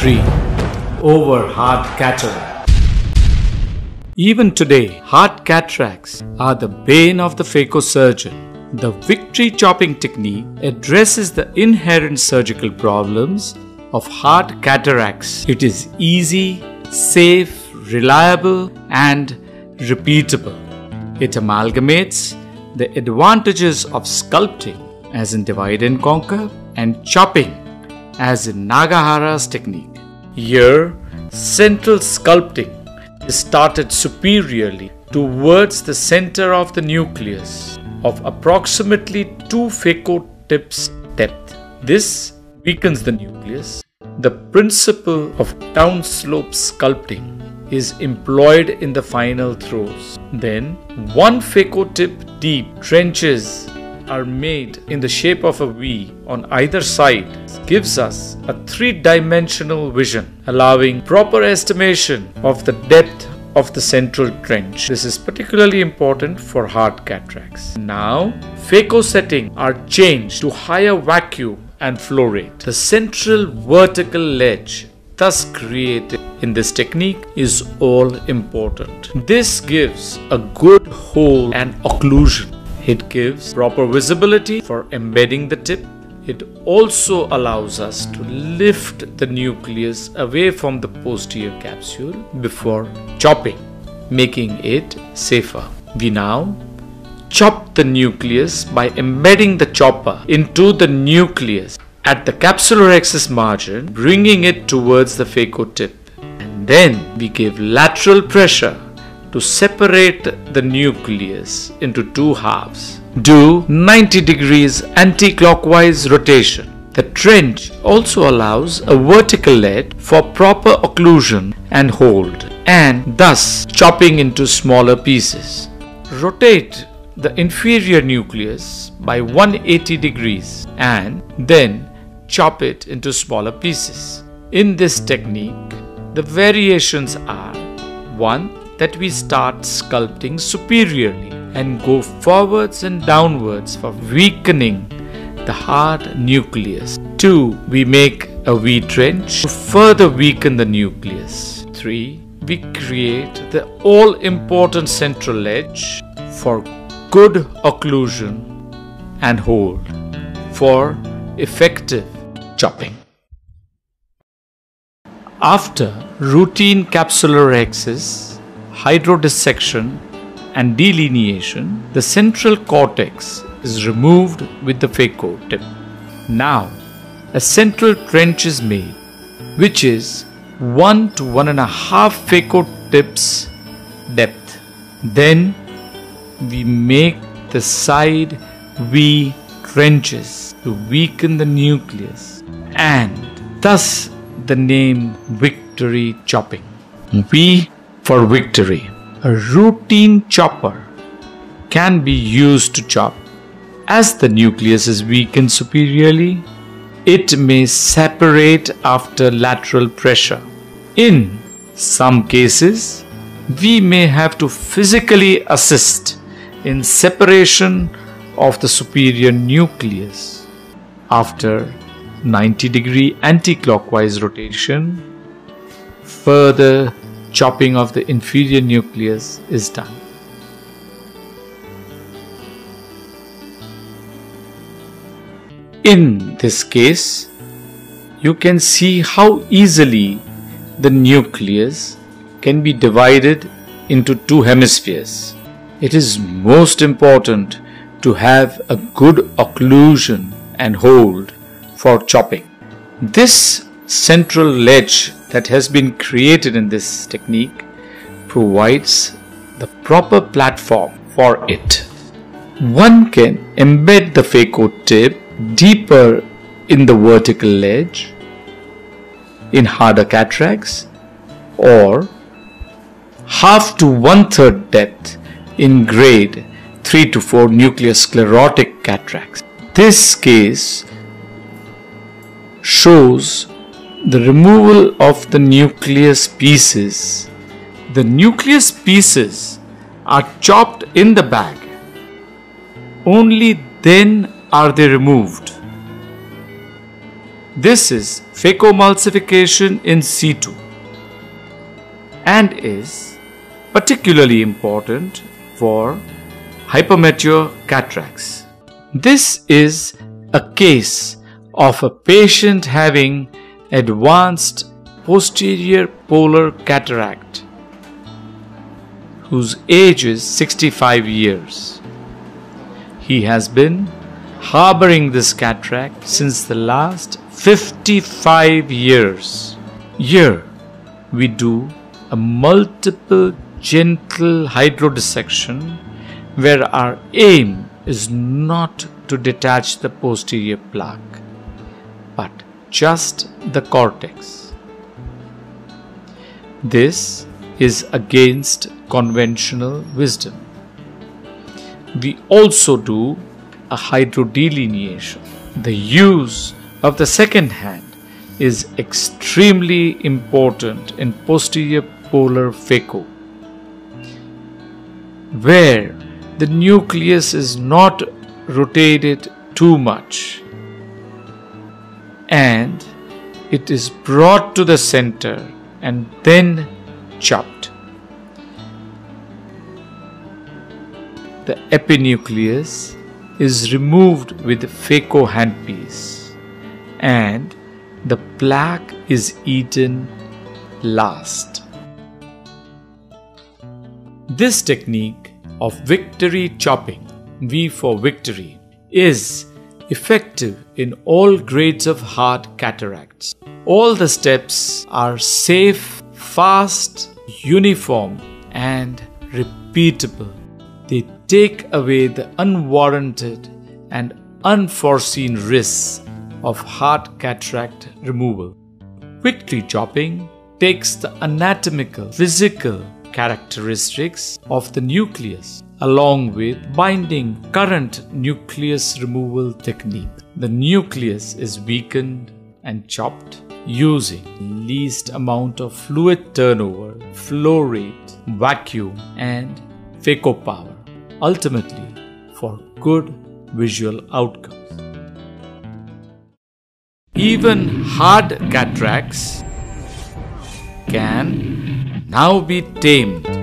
victory over hard cataract. Even today, hard cataracts are the bane of the phacosurgeon. The victory chopping technique addresses the inherent surgical problems of hard cataracts. It is easy, safe, reliable, and repeatable. It amalgamates the advantages of sculpting, as in divide and conquer, and chopping, as in Nagahara's technique. Here, central sculpting is started superiorly towards the center of the nucleus of approximately 2 phacotips depth. This weakens the nucleus. The principle of downslope sculpting is employed in the final throws. Then, 1 phacotip deep trenches are made in the shape of a V on either side. This gives us a 3-dimensional vision, allowing proper estimation of the depth of the central trench. This is particularly important for hard cataracts. Now, phaco setting are changed to higher vacuum and flow rate. The central vertical ledge thus created in this technique is all important. This gives a good hole and occlusion. It gives proper visibility for embedding the tip. It also allows us to lift the nucleus away from the posterior capsule before chopping, making it safer. We now chop the nucleus by embedding the chopper into the nucleus at the capsular axis margin, bringing it towards the phacotip. And then we give lateral pressure to separate the nucleus into 2 halves. Do 90 degrees anti-clockwise rotation. The trench also allows a vertical ledge for proper occlusion and hold, and thus chopping into smaller pieces. Rotate the inferior nucleus by 180 degrees and then chop it into smaller pieces. In this technique, the variations are 1. That we start sculpting superiorly and go forwards and downwards for weakening the hard nucleus. 2. We make a V trench to further weaken the nucleus. 3. We create the all-important central ledge for good occlusion and hold for effective chopping. After routine capsular axis, hydrodissection and delineation, the central cortex is removed with the phacotip. Now, a central trench is made, which is 1 to 1.5 phacotips depth. Then, we make the side V trenches to weaken the nucleus, and thus the name victory chopping. V for victory. A routine chopper can be used to chop. As the nucleus is weakened superiorly, it may separate after lateral pressure. In some cases, we may have to physically assist in separation of the superior nucleus. After 90-degree anti-clockwise rotation, further chopping of the inferior nucleus is done. In this case, you can see how easily the nucleus can be divided into 2 hemispheres. It is most important to have a good occlusion and hold for chopping. This central ledge that has been created in this technique provides the proper platform for it. One can embed the phacotip deeper in the vertical ledge in harder cataracts, or half to 1/3 depth in grade 3 to 4 nuclear sclerotic cataracts. This case shows the removal of the nucleus pieces. The nucleus pieces are chopped in the bag. Only then are they removed. This is phacoemulsification in situ and is particularly important for hypermature cataracts. This is a case of a patient having advanced posterior polar cataract whose age is 65 years. He has been harboring this cataract since the last 55 years. Here we do a multiple gentle hydrodissection where our aim is not to detach the posterior plaque but just the cortex. This is against conventional wisdom. We also do a hydrodelineation. The use of the second hand is extremely important in posterior polar phaco, where the nucleus is not rotated too much and it is brought to the center and then chopped. The epinucleus is removed with the phaco handpiece and the plaque is eaten last. This technique of victory chopping, V for victory, is effective in all grades of hard cataracts. All the steps are safe, fast, uniform and repeatable. They take away the unwarranted and unforeseen risks of hard cataract removal. Victory chopping takes the anatomical, physical characteristics of the nucleus along with binding current nucleus removal technique. The nucleus is weakened and chopped using least amount of fluid turnover, flow rate, vacuum and phaco power, ultimately for good visual outcomes. Even hard cataracts can now be tamed